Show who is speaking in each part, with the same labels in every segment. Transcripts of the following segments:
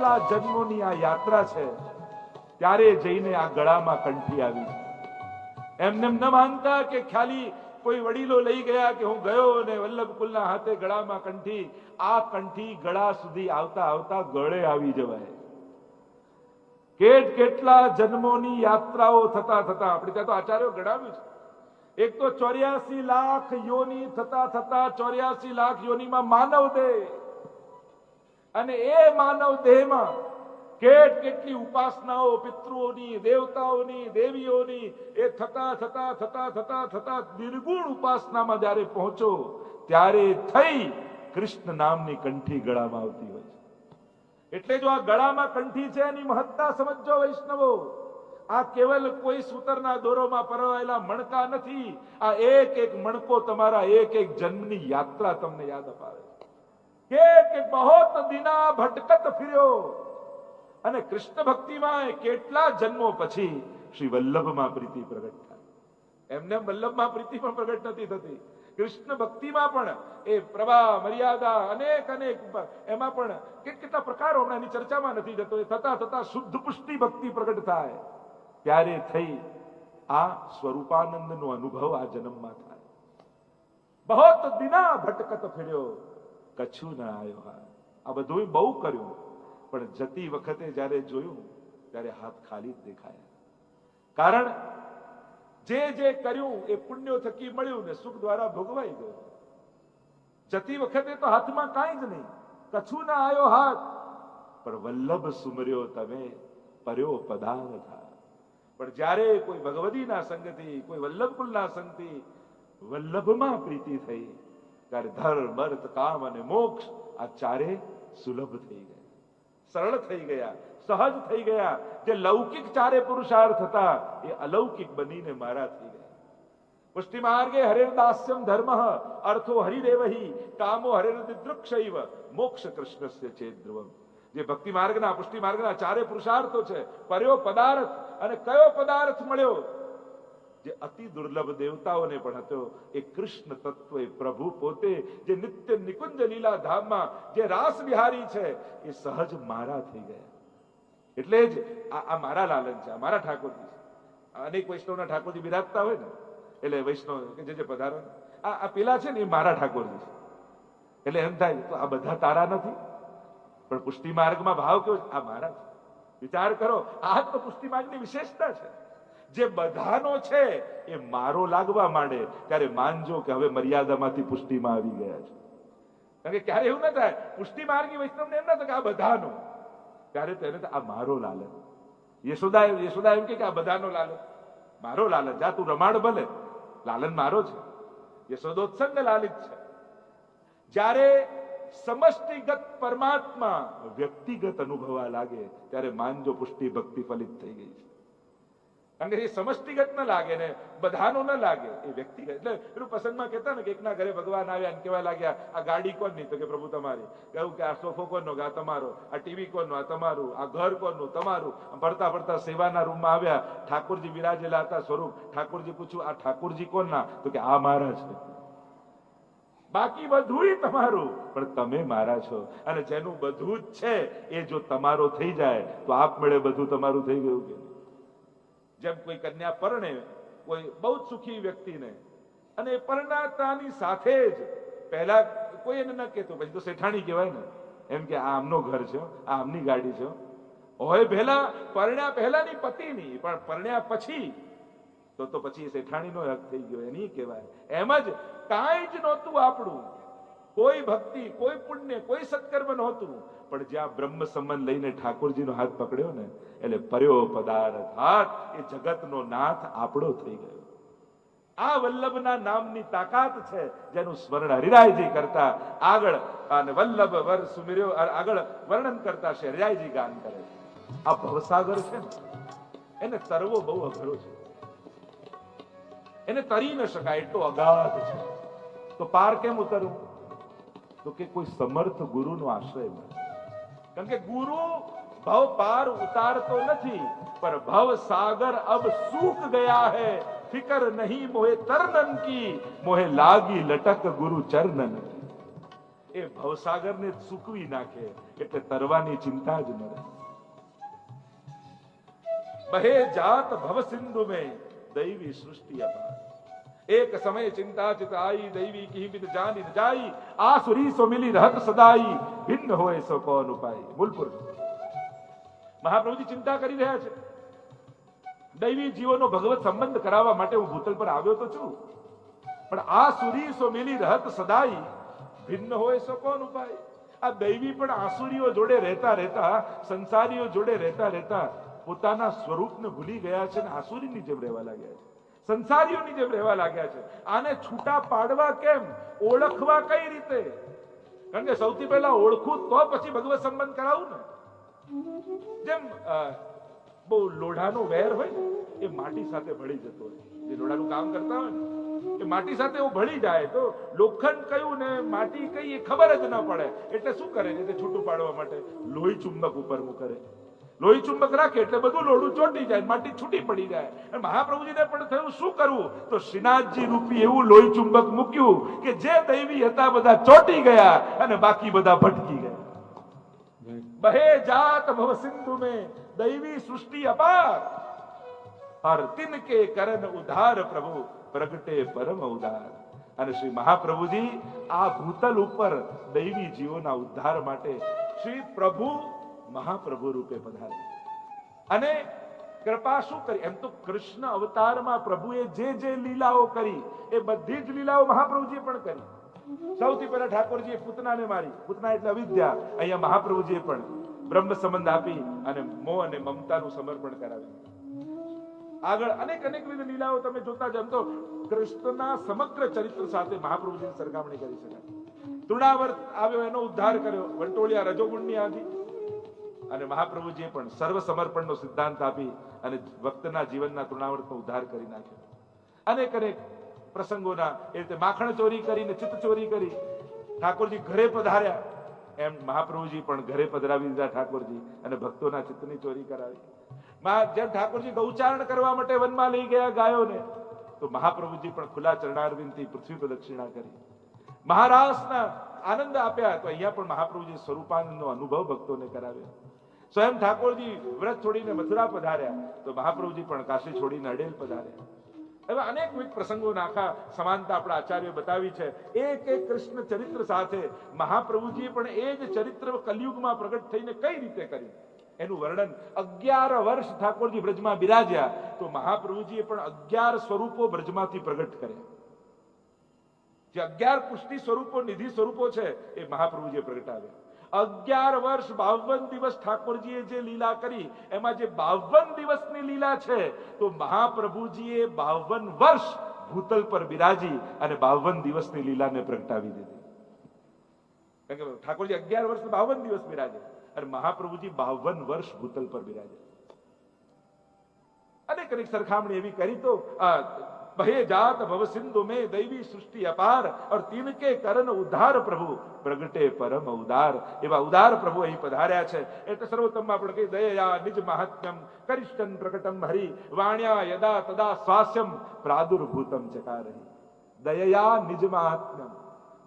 Speaker 1: કેટલા જન્મોની આ યાત્રા છે, ત્યારે જઈને આ ગળામાં કંઠી આવી છે. એમને ન માનતા કે ખાલી કોઈ વડીલો લઈ ગયા કે હું ગયો અને વલ્લભકુલના હાથે ગળામાં કંઠી. આ કંઠી ગળા સુધી આવતા આવતા ગળે આવી જવાય. કેટલા જન્મોની યાત્રાઓ થતા થતા આપણે ત્યાં તો આચાર્યો ગણાવ્યું છે. એક તો 84 લાખ યોની થતા થતા 84 લાખ યોનીમાં માનવ દેહ, અને એ માનવ દેહમાં કેટલી ઉપાસનાઓ પિતૃઓની, દેવતાઓની, દેવીઓની, એ થતા થતા થતા થતા થતા નિર્ગુણ ઉપાસનામાં જ્યારે પહોંચો ત્યારે થઈ કૃષ્ણ નામની કંઠી ગળામાં આવતી હોય છે. એટલે જો આ ગળામાં કંઠી છે એની મહત્તા સમજો વૈષ્ણવો. આ કેવલ કોઈ સૂતરના દોરોમાં પરવાયેલા મણકા નથી. આ એક એક મણકો તમારા એક એક જન્મની યાત્રા તમને યાદ અપાવે કે બહોત દિના ભટકત ફર્યો. અને કૃષ્ણ ભક્તિમાં કેટલા જન્મો પછી શ્રી વલ્લભમાં પ્રીતિ પ્રગટ થાય. એમને વલ્લભમાં પ્રીતિ પણ પ્રગટ નથી થતી. કૃષ્ણ ભક્તિમાં પણ એ પ્રવાહ, મર્યાદા, અનેક એમાં પણ કેટલા પ્રકારો હમણાં એની ચર્ચામાં નથી જતો. એ થતા થતા શુદ્ધ પુષ્ટિ ભક્તિ પ્રગટ થાય ત્યારે થઈ આ સ્વરૂપાનંદનો અનુભવ આ જન્મમાં થાય. બહોત દિના ભટકત ફર્યો, કછું ન આયો હાથ. આ બધું બહુ કર્યું, પણ જતી વખતે જ્યારે જોયું ત્યારે હાથ ખાલી જ દેખાયા. કારણ જે કર્યું એ પુણ્યો થકી મળ્યું ને સુખ દ્વારા ભોગવાઈ ગયું. જતી વખતે તો હાથમાં કાંઈ જ નહીં, કછું ના આયો હાથ. પણ વલ્લભ સુમર્યો તમે, પર્યો પદાર્થ. પણ જ્યારે કોઈ ભગવદીના સંગથી, કોઈ વલ્લભકુલના સંગથી વલ્લભમાં પ્રીતિ થઈ ત્યારે ધર્મ, અર્થ, કામ અને મોક્ષ આ ચારે સુલભ થઈ ગયા, સરળ થઈ ગયા, સહજ થઈ ગયા. જે લૌકિક ચારે પુરુષાર્થ હતા એ અલૌકિક બનીને મારા થઈ ગયા. પુષ્ટિ માર્ગે હરેર્દાસ્યમ ધર્મ, અર્થો હરિરેવહી, કામો હરેર્દિદૃક્ષૈવ, મોક્ષ કૃષ્ણસ્ય ચેદ્ધ્રુવમ. જે ભક્તિ માર્ગના, પુષ્ટિ માર્ગના ચારે પુરુષાર્થો છે. પર્યો પદાર્થ, અને કયો પદાર્થ મળ્યો જે અતિ દુર્લભ દેવતાઓને પણ હતો, એ કૃષ્ણ તત્વ, એ પ્રભુ પોતે, જે નિત્ય નિકુંજ લીલા ધામમાં જે રાસ વિહારી છે, એ સહજ મારા થઈ ગયા. એટલે જ આ મારા લાલન છે, આ મારા ઠાકોરજી છે. અનેક વૈષ્ણવના ઠાકોરજી બિરાજતા હોય ને, એટલે વૈષ્ણવ કે જે પધારો, આ પેલા છે ને એ મારા ઠાકોરજી છે. એટલે એમ થાય તો આ બધા તારા નથી, પણ પુષ્ટિ માર્ગમાં ભાવ કેવો છે, આ મારા છે. વિચાર કરો, આ તો પુષ્ટિ માર્ગની વિશેષતા છે. જે બધાનો છે એ મારો લાગવા માંડે ત્યારે માનજો કે હવે મર્યાદામાંથી પુષ્ટિમાં આવી ગયા છે. કારણ કે ક્યારે એવું ના થાય, પુષ્ટિ માર્ગી વૈષ્ણવને એમ ના થાય કે આ બધાનો, ત્યારે તેને આ મારો લાલન. યશોદા એમ કે આ બધાનો લાલન, મારો લાલન. જા તું રમાડ ભલે, લાલન મારો છે. યશોદોત્સંગ લાલિત છે. જ્યારે સમષ્ટિગત પરમાત્મા વ્યક્તિગત અનુભવવા લાગે ત્યારે માનજો પુષ્ટિ ભક્તિ ફલિત થઈ ગઈ છે. કારણ કે એ સમષ્ટિગત ન લાગે ને બધાનો ન લાગે, એ વ્યક્તિગત. એટલે પેલું પસંદમાં કહેતા ને કે એકના ઘરે ભગવાન આવ્યા અને કહેવા લાગ્યા આ ગાડી કોની, તો કે પ્રભુ તમારી. કહ્યું કે આ સોફો કોનો, કે આ તમારો. આ ટીવી કોનો, આ તમારું. આ ઘર કોનું, તમારું. ફરતા ફરતા સેવાના રૂમમાં આવ્યા, ઠાકોરજી વિરાજેલા હતા સ્વરૂપ. ઠાકોરજી પૂછ્યું આ ઠાકોરજી કોના, તો કે આ મારા છે. બાકી બધું તમારું, પણ તમે મારા છો. અને જેનું બધું જ છે એ જો તમારો થઈ જાય તો આપમેળે બધું તમારું થઈ ગયું. કે જેમ કોઈ કન્યા પરણે કોઈ બહુ જ સુખી વ્યક્તિને, અને પરણાતાની સાથે જ પહેલા કોઈ એને ન કહેતો, પછી તો શેઠાણી કહેવાય ને, એમ કે આ આમનો ઘર છે, આ આમની ગાડી છે. હોય પહેલા પરણ્યા પહેલાની પતિની, પણ પરણ્યા પછી તો પછી શેઠાણીનો હક થઈ ગયો, એની કહેવાય. એમ જ કાંઈ જ નહોતું આપણું, કોઈ ભક્તિ, કોઈ પુણ્ય, કોઈ સત્કર્મ નહોતું. પણ જ્યાં બ્રહ્મ સંબંધ લઈને ઠાકોરજીનો હાથ પકડ્યો ને, એટલે પર્યો પદાર્થ હાથ, એ જગતનો નાથ આપણો થઈ ગયો. આ વલ્લભના નામની તાકાત છે, જેનું સ્મરણ હરિરાયજી કરતા આગળ, અને વલ્લભ વર સુમિર્યો આગળ વર્ણન કરતા છે, હરિરાયજી ગાન કરે છે. આ ભવસાગર છે ને, એને તરવો બહુ અઘરો છે. એને તરી ન શકાય, એટલો અગાધ છે. તો પાર કેમ ઉતરવું? તો કે કોઈ સમર્થ ગુરુનો આશ્રય મળે. કારણ કે ગુરુ ભવ પાર ઉતારતો નથી, પર ભવ સાગર અબ सूख गया है, फिकर नहीं मोहे तरनन की, मोहे लागी लटक गुरु चरणन की. એ ભવસાગરને સૂકવી નાખે, એટલે તરવાની ચિંતા જ ન રહે. બહે જાત ભવ સિંધુ में दैवी सृष्टि अपार. एक समय चिंता चित आई दैवी की बिद जानी न जाई. आसुरी सो मिली रहत सदाई. भिन्न होए सो कौन उपाय. મૂળપુર મહાપ્રભુજી ચિંતા કરી રહ્યા છે. દૈવી જીવોનો ભગવત સંબંધ કરાવવા માટે હું ભૂતલ પર આવ્યો તો છું, પણ આસુરી સો મિલી રહત સદાઈ. ભિન્ન હોય સો કોણ ઉપાય. આ દૈવી પણ આસુરીઓ જોડે રહેતા રહેતા, સંસારીઓ જોડે રહેતા રહેતા પોતાના સ્વરૂપને ભૂલી ગયા છે ને આસુરીની જેમ રહેવા લાગ્યા છે, સંસારીઓની જેમ રહેવા લાગ્યા છે. આને છૂટા પાડવા કેમ, ઓળખવા કઈ રીતે? કારણ કે સૌથી પહેલા ઓળખું તો પછી ભગવત સંબંધ કરાવું ને. જેમ બહુ લોઢાનો વેર હોય ને, એ માટી સાથે ભળી જતો હોય. જે લોઢાનું કામ કરતા હોય ને, એ માટી સાથે એવું ભળી જાય તો લોખંડ કયું ને માટી કઈ એ ખબર જ ન પડે. એટલે શું કરે છે તે છૂટું પાડવા માટે લોહી ચુંબક ઉપર મૂકે. લોહી ચુંબક રાખે એટલે બધું લોઢું ચોટી જાય, માટી છૂટી પડી જાય. અને મહાપ્રભુજીને પણ થયું શું કરવું, તો શ્રીનાથજી રૂપી એવું લોહી ચુંબક મૂક્યું કે જે દૈવી હતા બધા ચોટી ગયા અને બાકી બધા ભટકી ગયા. બહે જાત ભવ સિંધુ में दैवी सृष्टि अपार. और तिनके करन उधार प्रभु प्रगटे परम उदार. અને શ્રી મહાપ્રભુજી આ ભૂતલ ઉપર દૈવી જીવોના ઉદ્ધાર માટે શ્રી પ્રભુ મહાપ્રભુ રૂપે પધારે. અને કૃપા શું કરી? એમ તો કૃષ્ણ અવતારમાં પ્રભુએ જે જે લીલાઓ કરી એ બધી જ લીલાઓ મહાપ્રભુજીએ પણ કરી. સૌથી પહેલા ઠાકોરજીએ પૂતનાને મારી, પૂતના એટલે અવિદ્યા. અહીંયા મહાપ્રભુજીએ પણ બ્રહ્મ સંબંધ આપી અને મોહ અને મમતાનું સમર્પણ કરાવ્યું. આગળ અનેક અનેકવિધ લીલાઓ તમે જોતા જાવ તો કૃષ્ણના સમગ્ર ચરિત્ર સાથે મહાપ્રભુજીની સરખામણી કરી શકાય. તૃણાવર્ત આવ્યો, એનો ઉદ્ધાર કર્યો, વંટોળિયા રજોગુણની આધી. અને મહાપ્રભુજીએ પણ સર્વ સમર્પણનો સિદ્ધાંત આપી અને ભક્તના જીવનના તૃણાવર્તનો ઉદ્ધાર કરી નાખ્યો. અનેક અનેક પ્રસંગોના એ રીતે માખણ ચોરી કરીને ચિત્ત ચોરી કરી ઠાકોરજી ઘરે પધાર્યા, એમ મહાપ્રભુજી પણ ઘરે પધરાવી દીધા ઠાકોરજી અને ભક્તોના ચિત્તની ચોરી કરાવી. જેમ ઠાકોરજી ગૌચારણ કરવા માટે વનમાં લઈ ગયા ગાયોને, તો મહાપ્રભુજી પણ ખુલ્લા ચરણારવિંદથી પૃથ્વી પ્રદક્ષિણા કરી. મહારાસના આનંદ આપ્યા, તો અહીંયા પણ મહાપ્રભુજી સ્વરૂપાનંદનો અનુભવ ભક્તોને કરાવ્યો. સ્વયં ઠાકોરજી વ્રત છોડીને મથુરા પધાર્યા, તો મહાપ્રભુજી પણ કાશી છોડીને અડેલ પધાર્યા. એવા અનેક પ્રસંગોના આખા સમાનતા આપણા આચાર્ય બતાવી છે. એક એક કૃષ્ણ ચરિત્ર સાથે મહાપ્રભુજીએ પણ એ જ ચરિત્ર કલયુગમાં પ્રગટ થઈને કઈ રીતે કરી એનું વર્ણન. 11 વર્ષ ઠાકોરજી બ્રજમાં બિરાજ્યા, તો મહાપ્રભુજીએ પણ 11 સ્વરૂપો બ્રજમાંથી પ્રગટ કર્યા. જે 11 પુષ્ટિ સ્વરૂપો, નિધિ સ્વરૂપો છે એ મહાપ્રભુજીએ પ્રગટાવ્યા. 11 વર્ષ 52 દિવસ ઠાકોરજીએ જે લીલા કરી, એમાં જે 52 દિવસની લીલા છે, તો મહાપ્રભુજીએ 52 વર્ષ ભૂતલ પર બિરાજી અને 52 દિવસની લીલાને પ્રગટાવી દીધી. કારણ કે ઠાકોરજી 11 વર્ષ 52 દિવસ બિરાજે અને મહાપ્રભુજી 52 વર્ષ ભૂતલ પર બિરાજે. અનેક અનેક સરખામણી એવી કરી તો बहे जात भव सिंधु में दैवी सृष्टि अपार और तिनके करण उद्धार प्रभु प्रगटे परम उदार. एवा उदार प्रभु અહીં પધાર્યા છે. એટલે સર્વોત્તમ આપણે કહી દયા નિજ મહાત્મ્યમ કરિષ્ટન પ્રકટમ હરિ વાણ્યા યદા તદા સ્વાસ્યમ પ્રાદુર્ભૂતમ ચકારહિ. દયા નિજ મહાત્મ્યમ.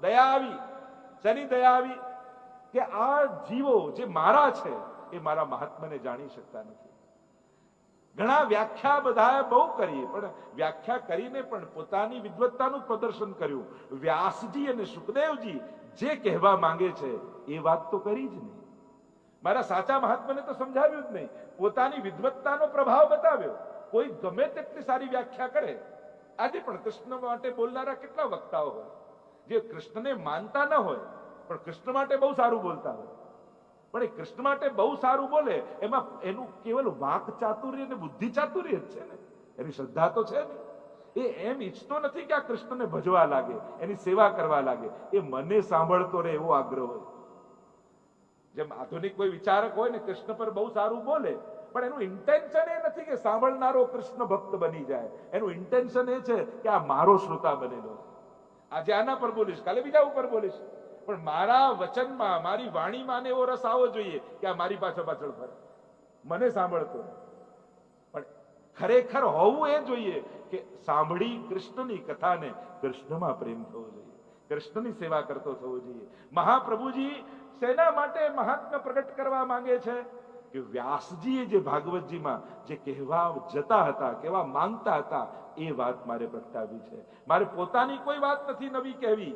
Speaker 1: દયાવી શની દયાવી કે આ જીવો જે મારા છે એ મારા મહાત્માને જાણી શકતા નથી. ઘણા વ્યાખ્યા બધાએ બહુ કરી, પણ વ્યાખ્યા કરીને પણ પોતાની વિદ્વત્તાનું પ્રદર્શન કર્યું. વ્યાસજી અને સુખદેવજી જે કહેવા માંગે છે એ વાત તો કરી જ નહીં. મારા સાચા મહાત્માને તો સમજાવ્યું જ નહીં, પોતાની વિદ્વત્તાનો પ્રભાવ બતાવ્યો. કોઈ ગમે તેટલી સારી વ્યાખ્યા કરે. આજે પણ કૃષ્ણ માટે બોલનારા કેટલા વક્તાઓ હોય જે કૃષ્ણને માનતા ન હોય પણ કૃષ્ણ માટે બહુ સારું બોલતા હોય. પણ એ કૃષ્ણ માટે બહુ સારું બોલે એમાં એનું કેવલ વાક ચાતુર્ય અને બુદ્ધિ ચાતુર્ય જ છે ને, એની શ્રદ્ધા તો છે ને. એ એમ ઈચ્છતો નથી કે આ કૃષ્ણને ભજવા લાગે, એની સેવા કરવા લાગે. એ મને સાંભળતો રહે એવો આગ્રહ હોય. જેમ આધુનિક કોઈ વિચારક હોય ને કૃષ્ણ પર બહુ સારું બોલે, પણ એનું ઇન્ટેન્શન એ નથી કે સાંભળનારો કૃષ્ણ ભક્ત બની જાય. એનું ઇન્ટેન્શન એ છે કે આ મારો શ્રોતા બનેલો. આજે આના પર બોલીશ, કાલે બીજા ઉપર બોલીશ, પણ મારા વચનમાં મારી વાણીમાં એવો રસ આવવો જોઈએ કે આ મારી પાછળ પાછળ ફરે, મને સાંભળતો. પણ ખરેખર હોવું એ જોઈએ કે સાંભળી કૃષ્ણની કથાને કૃષ્ણમાં પ્રેમ થવો જોઈએ. કૃષ્ણની સેવા કરતો થવો જોઈએ. મહાપ્રભુજી શેના માટે મહાત્મ્ય પ્રગટ કરવા માંગે છે કે વ્યાસજીએ જે ભાગવતજીમાં જે કહેવા જતા હતા, કહેવા માંગતા હતા, એ વાત મારે પ્રગટાવી છે. મારે પોતાની કોઈ વાત નથી નવી કહેવી,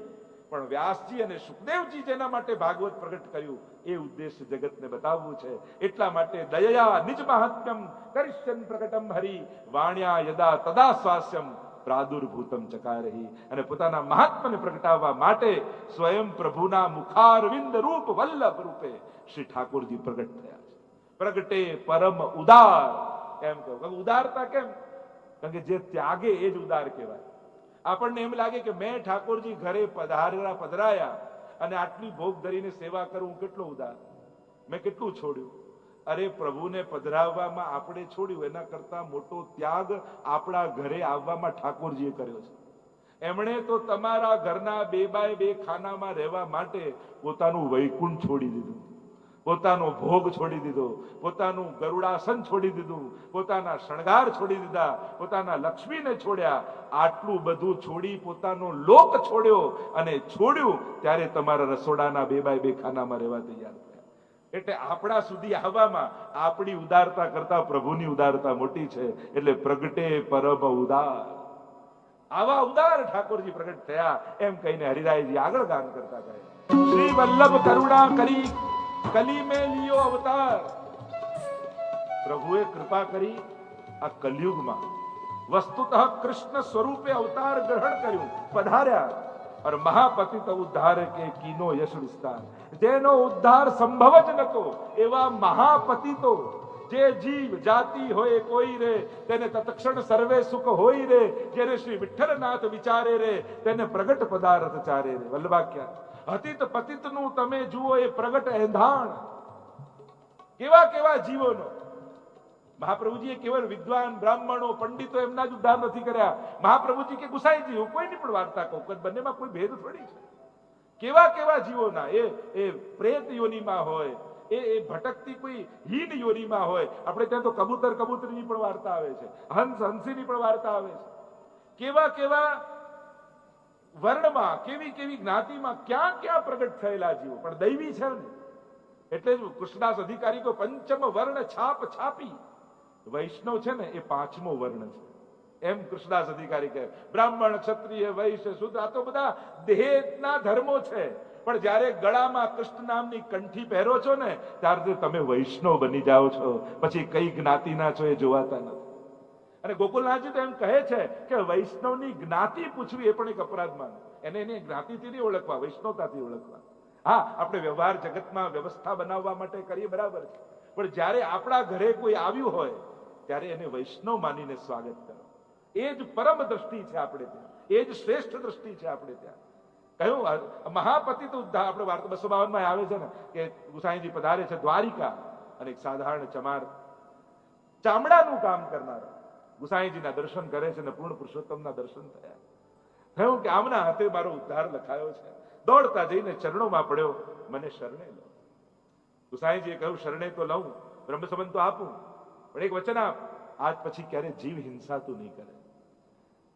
Speaker 1: પણ વ્યાસજી અને સુખદેવજી જેના માટે ભાગવત પ્રગટ કર્યું એ ઉદ્દેશ્ય જગતને બતાવવું છે. એટલા માટે દયયા નિજ મહાત્મ્યમ કરિષ્યન પ્રકટમ હરિ વાણ્યા યદા તદા સ્વાસ્યમ પ્રાદુર્ભૂતમ ચકારહી. અને પોતાના મહાત્માને પ્રગટાવવા માટે સ્વયં પ્રભુના મુખારવિંદ રૂપ વલ્લભ રૂપે શ્રી ઠાકોરજી પ્રગટ થયા છે. પ્રગટે પરમ ઉદાર એમ કહ્યું. ઉદારતા કેમ? કારણ કે જે ત્યાગે એ જ ઉદાર કહેવાય. આપણને એમ લાગે કે મેં ઠાકોરજી ઘરે પધરાયા અને આટલી ભોગ ધરીને સેવા કરું, કેટલો ઉદાર, મેં કેટલું છોડ્યું. અરે પ્રભુને પધરાવવામાં આપણે છોડ્યું, એના કરતા મોટો ત્યાગ આપણા ઘરે આવવામાં ઠાકોરજીએ કર્યો છે. એમણે તો તમારા ઘરના 2x2 ખાનામાં રહેવા માટે પોતાનું વૈકુંઠ છોડી દીધું, પોતાનો ભોગ છોડી દીધો, પોતાનું ગરુડાસન છોડી દીધું, પોતાના શણગાર છોડી દીધા, પોતાના લક્ષ્મીને છોડ્યા. આટલું બધું છોડી પોતાનો લોક છોડ્યો, અને છોડ્યું ત્યારે તમારા રસોડાના 2x2 ખાનામાં રહેવા તૈયાર થયા. એટલે આપણા સુધી આવવામાં આપણી ઉદારતા કરતા પ્રભુની ઉદારતા મોટી છે. એટલે પ્રગટે પરમ ઉદાર, આવા ઉદાર ઠાકોરજી પ્રગટ થયા એમ કહીને હરિરાયજી આગળ ગાન કરતા કહે, શ્રી વલ્લભ કરુણા કરી કલી મેં લિયો અવતાર. પ્રભુએ કૃપા કરી આ કલયુગમાં વસ્તુતઃ કૃષ્ણ સ્વરૂપે અવતાર ગ્રહણ કર્યું, પધાર્યા. और महापतित उद्धार के कीनो यश विस्तार. જેનો ઉદ્ધાર સંભવ જ નતો એવા મહાપતિતો, જે જીવ જાતિ હોય કોઈ રે તેને તત્ક્ષણ સર્વે સુખ હોય રે, જેને શ્રી વિઠ્ઠલનાથ વિચારે રે તેને પ્રગટ પદાર્થ ચારે રે. વલ્લભાખ્યા અતિત પતિત નું તમે જુઓ એ પ્રગટ એંધાણ. કેવા કેવા જીવોનો મહાપ્રભુજીએ કેવળ વિદ્વાન બ્રાહ્મણો પંડિતો એમના જ ઉદ્ધાર નથી કર્યા. મહાપ્રભુજી કે ગુસાઈજી હું કોઈની પણ વાર્તા કહું, બંનેમાં કોઈ ભેદ થોડી છે. કેવા કેવા જીવોના, એ પ્રેત યોનીમાં હોય, એ ભટકતી કોઈ હીન યોનીમાં હોય. આપણે ત્યાં તો કબૂતરની પણ વાર્તા આવે છે, હંસ હંસીની પણ વાર્તા આવે છે. કેવા કેવા વર્ણમાં, કેવી કેવી જ્ઞાતિમાં ક્યાં ક્યાં પ્રગટ થયેલા જીવો, પણ દૈવી છે ને. એટલે જ કૃષ્ણદાસ અધિકારી તો પંચમ વર્ણ છાપી. વૈષ્ણવ છે ને એ 5મો વર્ણ છે, એમ કૃષ્ણદાસ અધિકારી કહે. બ્રાહ્મણ, ક્ષત્રિય, વૈશ્ય, શુદ્ર આ તો બધા દેહના ધર્મો છે. પણ જયારે ગળામાં કૃષ્ણ નામની કંઠી પહેરો છો ને ત્યારે તમે વૈષ્ણવ બની જાઓ છો. પછી કઈ જ્ઞાતિના છો એ જોવાતા નથી. અને ગોકુલનાથજી તો એમ કહે છે કે વૈષ્ણવની જ્ઞાતિ પૂછવી એ પણ એક અપરાધ માને. એને એની જ્ઞાતિથી નહીં ઓળખવા, વૈષ્ણવતાથી ઓળખવા. હા, આપણે વ્યવહાર જગતમાં વ્યવસ્થા બનાવવા માટે કરીએ બરાબર છે, પણ જ્યારે આપણા ઘરે કોઈ આવ્યું હોય ત્યારે એને વૈષ્ણવ માનીને સ્વાગત કરો. એ જ પરમ દ્રષ્ટિ છે આપણે ત્યાં, એ જ શ્રેષ્ઠ દ્રષ્ટિ છે આપણે ત્યાં. કહ્યું મહાપતિત ઉદ્ધાર. આપણે વાર્તા 252 આવે છે ને કે ગુસાઈજી પધારે છે દ્વારિકા, અને એક સાધારણ ચમાર ચામડાનું કામ કરનાર ગુસાઈજીના દર્શન કરે છે, અને પૂર્ણ પુરુષોત્તમના દર્શન થયા. કહ્યું કે આમના હાથે મારો ઉદ્ધાર લખાયો છે. દોડતા જઈને ચરણોમાં પડ્યો, મને શરણે લો. ગુસાઈજીએ કહ્યું શરણે તો લઉં, બ્રહ્મ સંબંધ તો આપું, પણ એક વચન આપ, આજ પછી ક્યારે જીવ હિંસા તું નહીં કરે.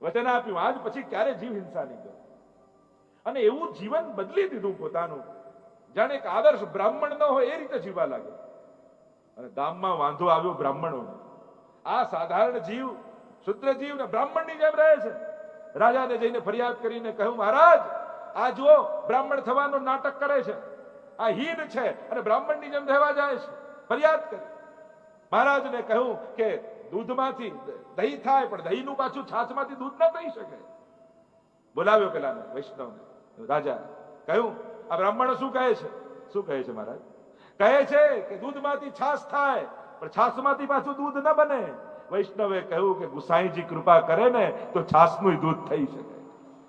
Speaker 1: વચન આપ્યું, આજ પછી ક્યારે જીવ હિંસા નહીં કરે. અને એવું જીવન બદલી દીધું પોતાનું, જાણે એક આદર્શ બ્રાહ્મણ ન હોય એ રીતે જીવવા લાગે. અને ગામમાં વાંધો આવ્યો બ્રાહ્મણોને. આ સાધારણ જીવ, શુદ્ર જીવ ને બ્રાહ્મણની જેમ રહે છે. રાજાને જઈને ફરિયાદ કરીને કહ્યું, મહારાજ આ જો બ્રાહ્મણ થવાનો નાટક કરે છે, આ હીન છે અને બ્રાહ્મણની જેમ રહેવા જાય છે. ફરિયાદ કરી. મહારાજને કહ્યું કે દૂધમાંથી દહીં થાય, પણ દહીંનું પાછું છાછમાંથી દૂધ ન થઈ શકે. બોલાવ્યો પેલાને વૈષ્ણવને. રાજા કહ્યું આ બ્રાહ્મણો શું કહે છે? શું કહે છે મહારાજ? કહે છે કે દૂધમાંથી છાશ થાય, પણ છાશમાંથી પાછું દૂધ ન બને. વૈષ્ણવે કહ્યું કે ગુસાઈજી કૃપા કરે ને તો છાશનું દૂધ થઈ શકે.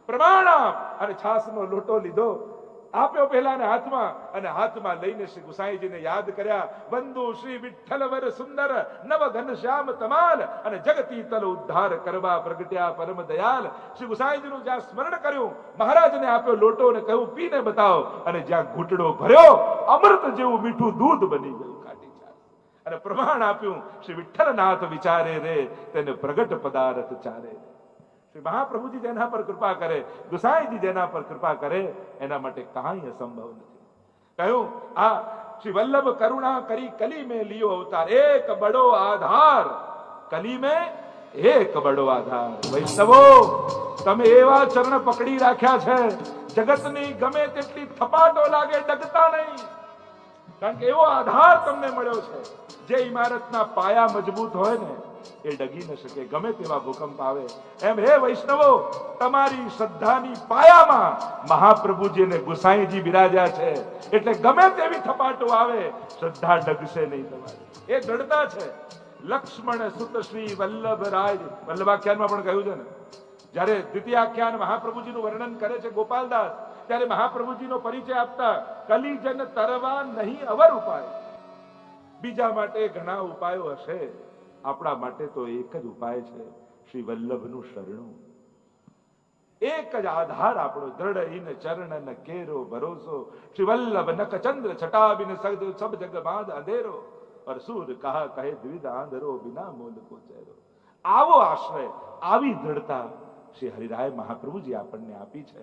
Speaker 1: પ્રમાણ આપ. અને છાશનો લોટો લીધો, આપ્યો પહેલાને હાથમાં, અને હાથમાં લઈને શ્રી ગુસાઈજીને યાદ કર્યા. વંદુ શ્રી વિઠ્ઠલ વર સુંદર નવ ઘન શ્યામ તમાલ, અને જગતી તલ ઉદ્ધાર કરવા પ્રગટ્યા પરમ દયાલ. શ્રી ગુસાઈજીનું જ્યાં સ્મરણ કર્યું, મહારાજને આપ્યો લોટો અને કહ્યું પીને બતાવો. અને જ્યાં ઘૂંટડો ભર્યો, અમૃત જેવું મીઠું દૂધ બની ગયું, ખાટી છાશ. અને પ્રમાણ આપ્યું, શ્રી વિઠ્ઠલનાથ વિચારે રે તેને પ્રગટ પદાર્થ ચારે. શ્રી મહાપ્રભુજી જેના પર કૃપા કરે, ગુસાઈજી જેના પર કૃપા કરે, એના માટે કાંઈ અસંભવ નથી. કહ્યું આ શ્રી વલ્લભ કરુણા કરી કલી में लियो अवतार, एक बड़ो आधार कली में एक बड़ो आधार. વૈષ્ણવો, તમે એવા ચરણ પકડી રાખ્યા છે, જગતની ગમે તેટલી થપાટો લાગે ડગતા નહીં, કારણ કે એવો આધાર તમને મળ્યો છે. જે ઇમારતના પાયા મજબૂત હોય ને એ ડગી ન શકે, ગમે તેવા ભૂકંપ આવે. એમ હે વૈષ્ણવો, તમારી શ્રદ્ધાની પાયામાં મહાપ્રભુજી અને ગુસાઈજી બિરાજ્યા છે, એટલે ગમે તેવી થપાટો આવે શ્રદ્ધા ડગશે નહીં તમારી. એ દૃઢતા છે. લક્ષ્મણ સુત શ્રી વલ્લભ રાય, વલ્લભાખ્યાનમાં પણ કહ્યું છે ને, જ્યારે દ્વિતીયાખ્યાન મહાપ્રભુજીનું વર્ણન કરે છે ગોપાલદાસ, ત્યારે મહાપ્રભુજીનો પરિચય આપતા કલીજન તરવા નહીં અવર ઉપાય. બીજા માટે ઘણા ઉપાયો હશે, આપણા માટે તો એક જ ઉપાય છે, શ્રી વલ્લભનું શરણું. એક જ આધાર આપણો, દ્રઢ ઇન ચરણ ન કેરો ભરોસો, શ્રી વલ્લભ નક ચંદ્ર છટા બિન સબ જગ બાંધ અંધેરો, और सूर कहा कहे द्विध आंधरो बिना मूल को चेरो. આવો આશ્રય, આવી દ્રઢતા શ્રી હરિરાય મહાપ્રભુજી આપણને આપી છે.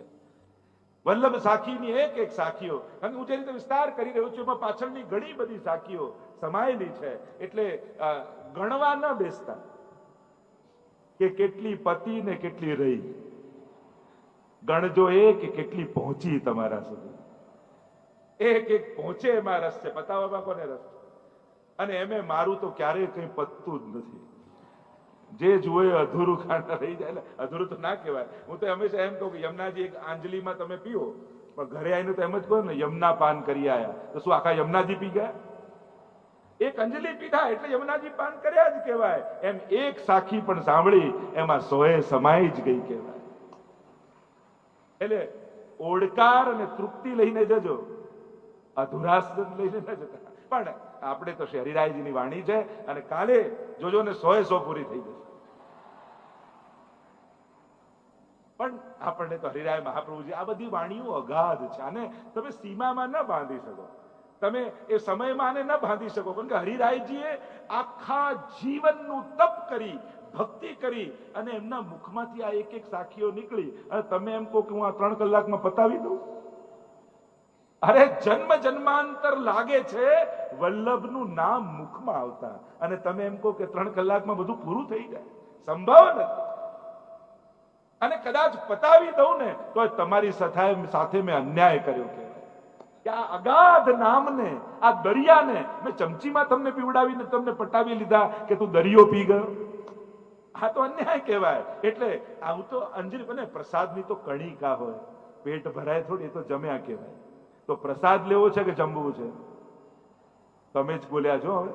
Speaker 1: વલ્લભ સાખીની એક એક સાખીઓ, અને હું જે રીતે વિસ્તાર કરી રહ્યો છું એમાં પાછળની ઘણી બધી સાખીઓ સમાયેલી છે, એટલે ગણવા ન બેસતા કે કેટલી પતિ ને કેટલી રહી. ગણજો એ કે કેટલી પહોંચી તમારા સુધી. એક એક પહોંચે એમાં રસ છે, પતાવવામાં કોને રસ છે? અને એમે મારું તો ક્યારેય કંઈ પતતું જ નથી. જે જુએ અધૂરું ખાંડા રહી જાય. અધૂરું તો ના કહેવાય. હું તો હંમેશા એમ કહું કે યમુનાજી એક આંજલીમાં તમે પીઓ, પણ ઘરે આવીને તો એમ જ કહો ને યમુના પાન કરી આયા, તો શું આખા યમુનાજી પી ગયા? એક અંજલિ પીધા એટલે યમુનાજી પાન કર્યા જ કહેવાય. એમ એક સાખી પણ સાંભળી એમાં સોએ સમાઈ જ ગઈ કહેવાય. એટલે ઓડકાર અને તૃપ્તિ લઈને જજો, અધુરાસ લઈને ન જતા. પણ આપણે તો શ્રી હરિરાયજીની વાણી છે, અને કાલે જોજો ને 100 પૂરી થઈ જશે. પણ આપણને તો હરિરાય મહાપ્રભુજી આ બધી વાણીઓ અગાધ છે, આને તમે સીમામાં ન બાંધી શકો, તમે એ સમયમાં આને ન બાંધી શકો. કારણ કે હરિરાયજીએ આખા જીવનનું તપ કરી, ભક્તિ કરી, અને એમના મુખમાંથી આ એક એક સાખીઓ નીકળી, અને તમે એમ કહો કે હું આ 3 કલાકમાં પતાવી દઉં? અરે જન્મ જન્માંતર લાગે છે વલ્લભનું નામ મુખમાં આવતા, અને તમે એમ કહો કે 3 કલાકમાં બધું પૂરું થઈ જાય? સંભવ નથી. અને કદાચ પતાવી દઉં ને તો તમારી સાથે મેં અન્યાય કર્યો કહેવાય. કે આ અગાધ નામને, આ દરિયાને મેં ચમચીમાં તમને પીવડાવીને તમને પટાવી લીધા કે તું દરિયો પી ગયો. આ તો અન્યાય કહેવાય. એટલે આવું તો અંજલિ બને, પ્રસાદની તો કણિકા હોય, પેટ ભરાય થોડી, તો જમ્યા કહેવાય. તો પ્રસાદ લેવો છે કે જમવું છે? તમે જ બોલ્યા છો. હવે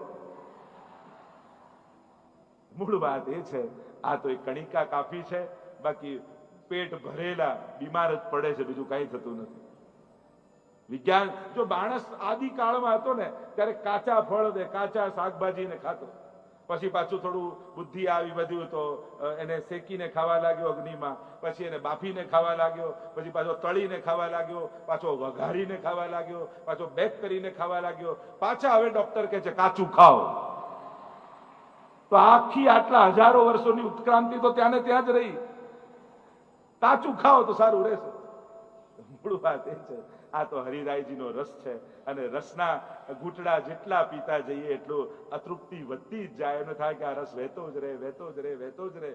Speaker 1: મૂળ વાત એ છે, આ તો એક કણિકા કાફી છે. બાકી પેટ ભરેલા બીમાર જ પડે છે, બીજું કઈ થતું નથી. વિજ્ઞાન, જો માણસ આદિકાળમાં હતો ને ત્યારે કાચા ફળ દે, કાચા શાકભાજી ને ખાતો, પછી પાછું થોડું બુદ્ધિ આવી બધું તો એને શેકીને ખાવા લાગ્યો અગ્નિમાં, પછી એને બાફીને ખાવા લાગ્યો, પછી પાછો તળીને ખાવા લાગ્યો, પાછો વઘારીને ખાવા લાગ્યો, પાછો બેક કરીને ખાવા લાગ્યો, પાછા હવે ડોક્ટર કહે છે કાચું ખાઓ. તો આખી આટલા હજારો વર્ષોની ઉત્ક્રાંતિ તો ત્યાં ને ત્યાં જ રહી. કાચું ખાઓ તો સારું રહેશે. મૂળ વાત એ છે, આ તો હરિરાયજીનો રસ છે, અને રસના ઘૂંટડા જેટલા પીતા જઈએ એટલું અતૃપ્તિ વધતી જ જાય. એનો થાય કે આ રસ વહેતો જ રહે, વહેતો જ રહે, વહેતો જ રહે.